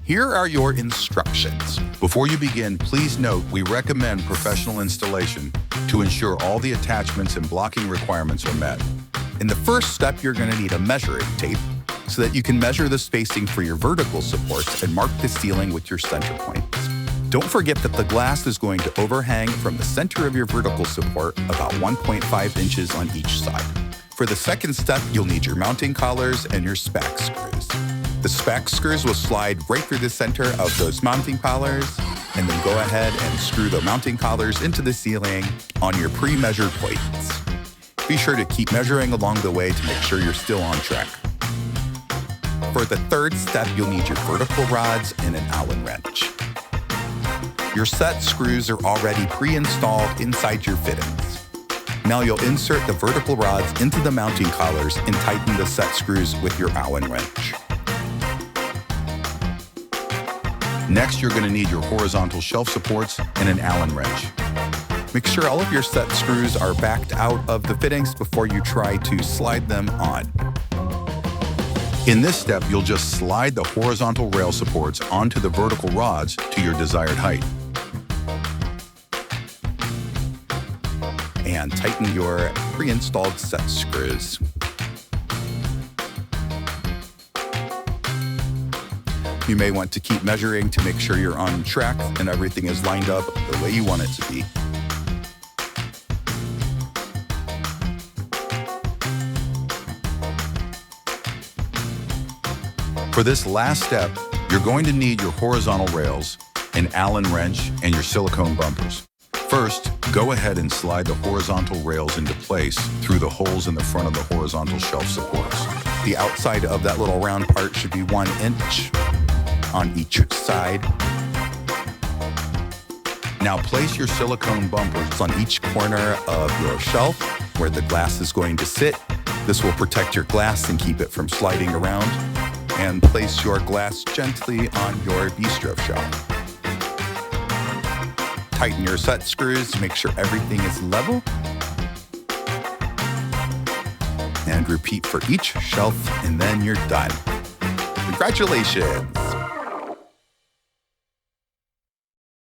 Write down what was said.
Here are your instructions. Before you begin, please note we recommend professional installation to ensure all the attachments and blocking requirements are met. In the first step, you're going to need a measuring tape so that you can measure the spacing for your vertical supports and mark the ceiling with your center points. Don't forget that the glass is going to overhang from the center of your vertical support about 1.5 inches on each side. For the second step, you'll need your mounting collars and your spack screws. The spack screws will slide right through the center of those mounting collars, and then go ahead and screw the mounting collars into the ceiling on your pre-measured plates. Be sure to keep measuring along the way to make sure you're still on track. For the third step, you'll need your vertical rods and an Allen wrench. Your set screws are already pre-installed inside your fittings. Now you'll insert the vertical rods into the mounting collars and tighten the set screws with your Allen wrench. Next, you're going to need your horizontal shelf supports and an Allen wrench. Make sure all of your set screws are backed out of the fittings before you try to slide them on. In this step, you'll just slide the horizontal rail supports onto the vertical rods to your desired height. And tighten your pre-installed set screws. You may want to keep measuring to make sure you're on track and everything is lined up the way you want it to be. For this last step, you're going to need your horizontal rails, an Allen wrench, and your silicone bumpers. First, go ahead and slide the horizontal rails into place through the holes in the front of the horizontal shelf supports. The outside of that little round part should be 1 inch on each side. Now place your silicone bumpers on each corner of your shelf where the glass is going to sit. This will protect your glass and keep it from sliding around. And place your glass gently on your Bistro shelf. Tighten your set screws to make sure everything is level. And repeat for each shelf, and then you're done. Congratulations!